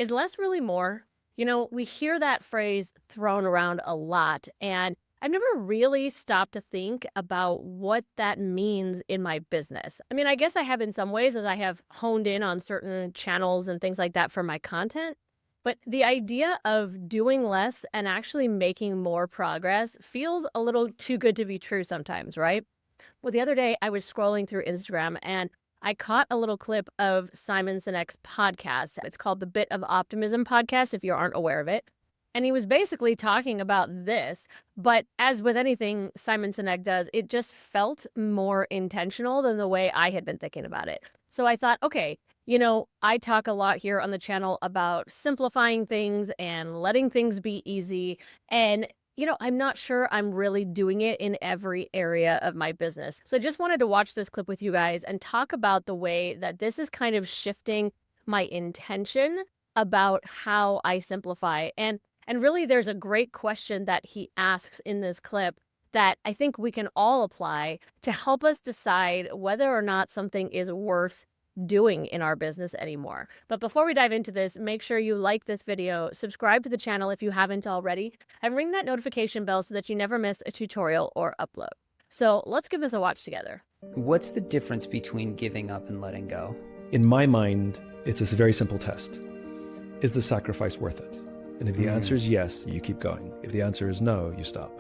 Is less really more? We hear that phrase thrown around a lot, and I've never really stopped to think about what that means in my business. I mean, I guess I have in some ways as I have honed in on certain channels and things like that for my content. But the idea of doing less and actually making more progress feels a little too good to be true sometimes, right? Well, the other day I was scrolling through Instagram and I caught a little clip of Simon Sinek's podcast. It's called the Bit of Optimism podcast, if you aren't aware of it. And he was basically talking about this, but as with anything Simon Sinek does, it just felt more intentional than the way I had been thinking about it. So I thought, okay, I talk a lot here on the channel about simplifying things and letting things be easy. And I'm not sure I'm really doing it in every area of my business. So I just wanted to watch this clip with you guys and talk about the way that this is kind of shifting my intention about how I simplify. And really there's a great question that he asks in this clip that I think we can all apply to help us decide whether or not something is worth doing in our business anymore. But before we dive into this, make sure you like this video, subscribe to the channel if you haven't already, and ring that notification bell so that you never miss a tutorial or upload. So let's give this a watch together. What's the difference between giving up and letting go? In my mind, it's a very simple test. Is the sacrifice worth it? And if the answer is yes, you keep going. If the answer is no, you stop.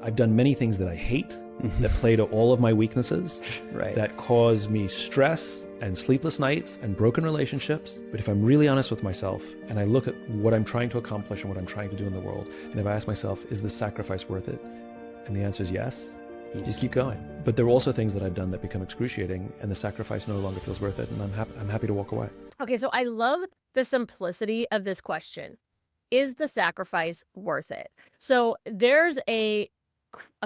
I've done many things that I hate, that play to all of my weaknesses, Right. that cause me stress and sleepless nights and broken relationships. But if I'm really honest with myself and I look at what I'm trying to accomplish and what I'm trying to do in the world, and if I ask myself, is this sacrifice worth it? And the answer is yes, you just keep going. But there are also things that I've done that become excruciating and the sacrifice no longer feels worth it, and I'm happy to walk away. Okay, so I love the simplicity of this question. Is the sacrifice worth it? So there's a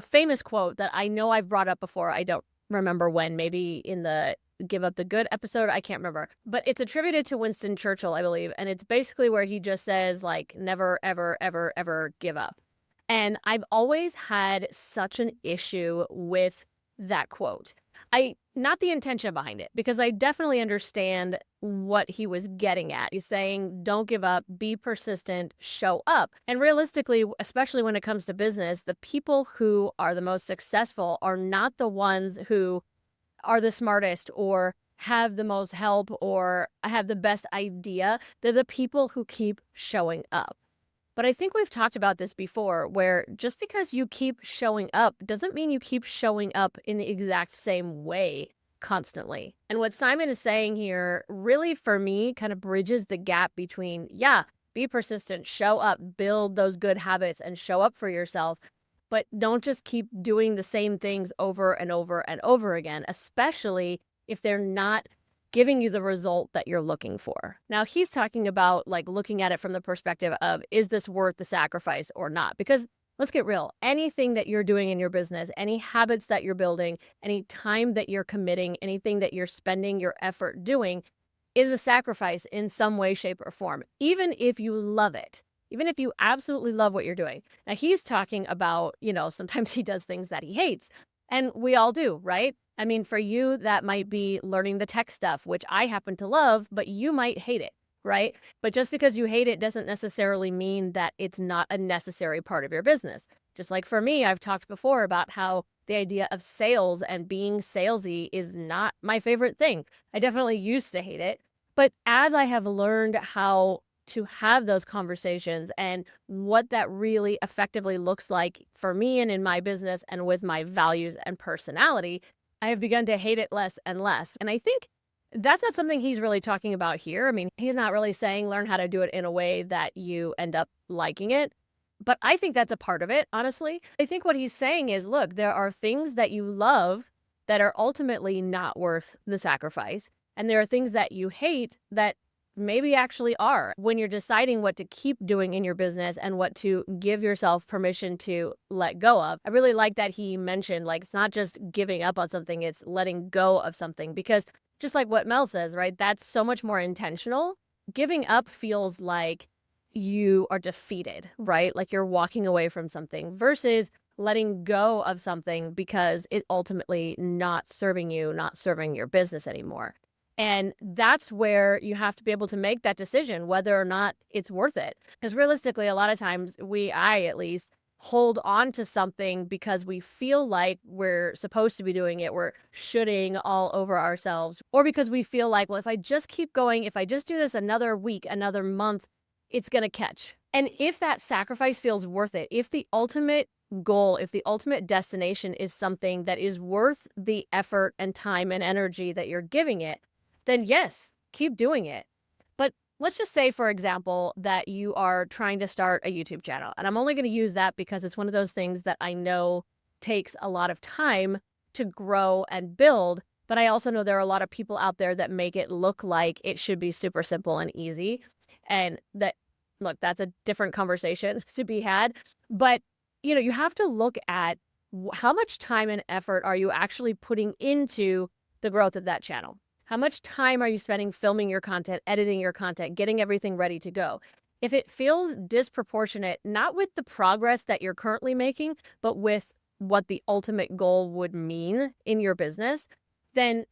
famous quote that I know I've brought up before. I don't remember when, maybe in the Give Up the Good episode. I can't remember. But it's attributed to Winston Churchill, I believe. And it's basically where he just says, like, never, ever, ever, ever give up. And I've always had such an issue with that quote. Not the intention behind it, because I definitely understand what he was getting at. He's saying, don't give up, be persistent, show up. And realistically, especially when it comes to business, the people who are the most successful are not the ones who are the smartest or have the most help or have the best idea. They're the people who keep showing up. But I think we've talked about this before, where just because you keep showing up doesn't mean you keep showing up in the exact same way constantly. And what Simon is saying here really, for me, kind of bridges the gap between, yeah, be persistent, show up, build those good habits and show up for yourself, but don't just keep doing the same things over and over and over again, especially if they're not giving you the result that you're looking for. Now, he's talking about like looking at it from the perspective of, is this worth the sacrifice or not? Because let's get real. Anything that you're doing in your business, any habits that you're building, any time that you're committing, anything that you're spending your effort doing is a sacrifice in some way, shape, or form, even if you love it. Even if you absolutely love what you're doing. Now, he's talking about, sometimes he does things that he hates. And we all do, right? I mean, for you, that might be learning the tech stuff, which I happen to love, but you might hate it, right? But just because you hate it doesn't necessarily mean that it's not a necessary part of your business. Just like for me, I've talked before about how the idea of sales and being salesy is not my favorite thing. I definitely used to hate it. But as I have learned how to have those conversations and what that really effectively looks like for me and in my business and with my values and personality, I have begun to hate it less and less. And I think that's not something he's really talking about here. I mean, he's not really saying learn how to do it in a way that you end up liking it. But I think that's a part of it, honestly. I think what he's saying is, look, there are things that you love that are ultimately not worth the sacrifice. And there are things that you hate that maybe actually are. When you're deciding what to keep doing in your business and what to give yourself permission to let go of. I really like that he mentioned, like, it's not just giving up on something, it's letting go of something, because just like what Mel says, right, that's so much more intentional. Giving up feels like you are defeated, right? Like you're walking away from something, versus letting go of something because it ultimately not serving you, not serving your business anymore. And that's where you have to be able to make that decision whether or not it's worth it. Because realistically, a lot of times I at least, hold on to something because we feel like we're supposed to be doing it. We're shoulding all over ourselves. Or because we feel like, well, if I just keep going, if I just do this another week, another month, it's going to catch. And if that sacrifice feels worth it, if the ultimate goal, if the ultimate destination is something that is worth the effort and time and energy that you're giving it, then yes, keep doing it. But let's just say, for example, that you are trying to start a YouTube channel. And I'm only going to use that because it's one of those things that I know takes a lot of time to grow and build. But I also know there are a lot of people out there that make it look like it should be super simple and easy. And that, look, that's a different conversation to be had. But, you have to look at how much time and effort are you actually putting into the growth of that channel? How much time are you spending filming your content, editing your content, getting everything ready to go? If it feels disproportionate, not with the progress that you're currently making, but with what the ultimate goal would mean in your business, then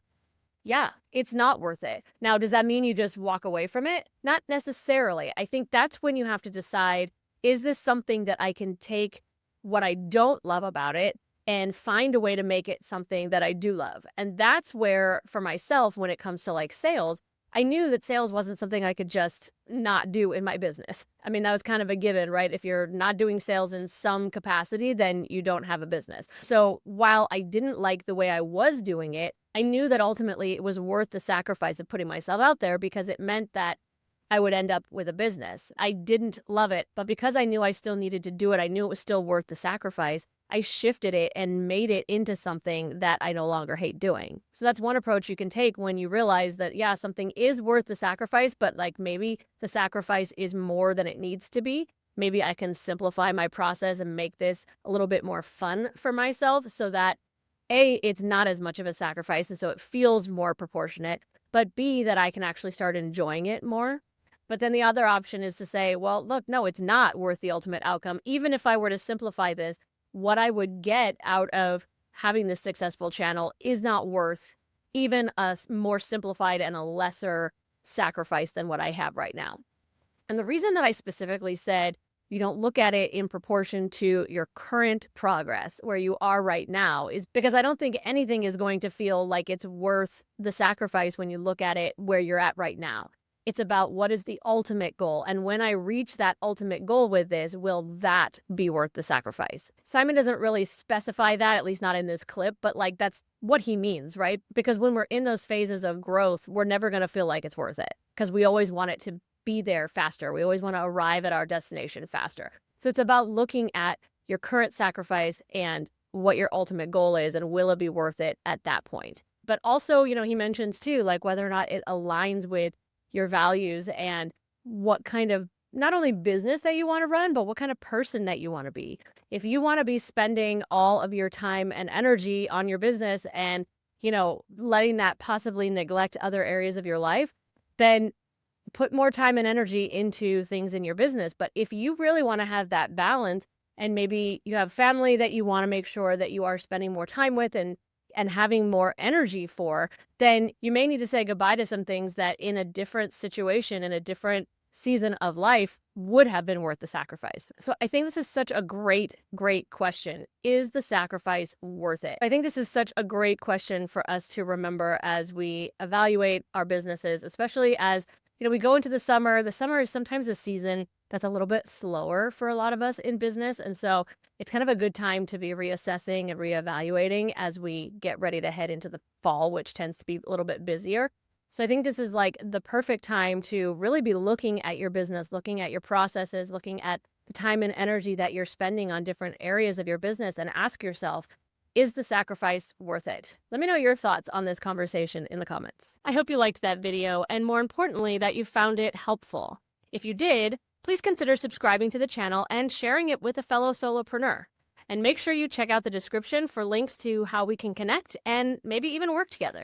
yeah, it's not worth it. Now, does that mean you just walk away from it? Not necessarily. I think that's when you have to decide, is this something that I can take what I don't love about it and find a way to make it something that I do love? And that's where, for myself, when it comes to like sales, I knew that sales wasn't something I could just not do in my business. I mean, that was kind of a given, right? If you're not doing sales in some capacity, then you don't have a business. So while I didn't like the way I was doing it, I knew that ultimately it was worth the sacrifice of putting myself out there because it meant that I would end up with a business. I didn't love it, but because I knew I still needed to do it, I knew it was still worth the sacrifice. I shifted it and made it into something that I no longer hate doing. So that's one approach you can take when you realize that, yeah, something is worth the sacrifice, but like maybe the sacrifice is more than it needs to be. Maybe I can simplify my process and make this a little bit more fun for myself so that A, it's not as much of a sacrifice and so it feels more proportionate, but B, that I can actually start enjoying it more. But then the other option is to say, well, look, no, it's not worth the ultimate outcome. Even if I were to simplify this, what I would get out of having this successful channel is not worth even a more simplified and a lesser sacrifice than what I have right now. And the reason that I specifically said you don't look at it in proportion to your current progress, where you are right now, is because I don't think anything is going to feel like it's worth the sacrifice when you look at it where you're at right now. It's about what is the ultimate goal. And when I reach that ultimate goal with this, will that be worth the sacrifice? Simon doesn't really specify that, at least not in this clip, but like that's what he means, right? Because when we're in those phases of growth, we're never going to feel like it's worth it because we always want it to be there faster. We always want to arrive at our destination faster. So it's about looking at your current sacrifice and what your ultimate goal is and will it be worth it at that point. But also, he mentions too, like whether or not it aligns with your values and what kind of not only business that you want to run, but what kind of person that you want to be. If you want to be spending all of your time and energy on your business and, letting that possibly neglect other areas of your life, then put more time and energy into things in your business. But if you really want to have that balance and maybe you have family that you want to make sure that you are spending more time with and having more energy for, then you may need to say goodbye to some things that in a different situation, in a different season of life would have been worth the sacrifice. So I think this is such a great, great question. Is the sacrifice worth it? I think this is such a great question for us to remember as we evaluate our businesses, especially as we go into the summer. The summer is sometimes a season that's a little bit slower for a lot of us in business. And so it's kind of a good time to be reassessing and reevaluating as we get ready to head into the fall, which tends to be a little bit busier. So I think this is like the perfect time to really be looking at your business, looking at your processes, looking at the time and energy that you're spending on different areas of your business and ask yourself, is the sacrifice worth it? Let me know your thoughts on this conversation in the comments. I hope you liked that video and more importantly, that you found it helpful. If you did, please consider subscribing to the channel and sharing it with a fellow solopreneur. And make sure you check out the description for links to how we can connect and maybe even work together.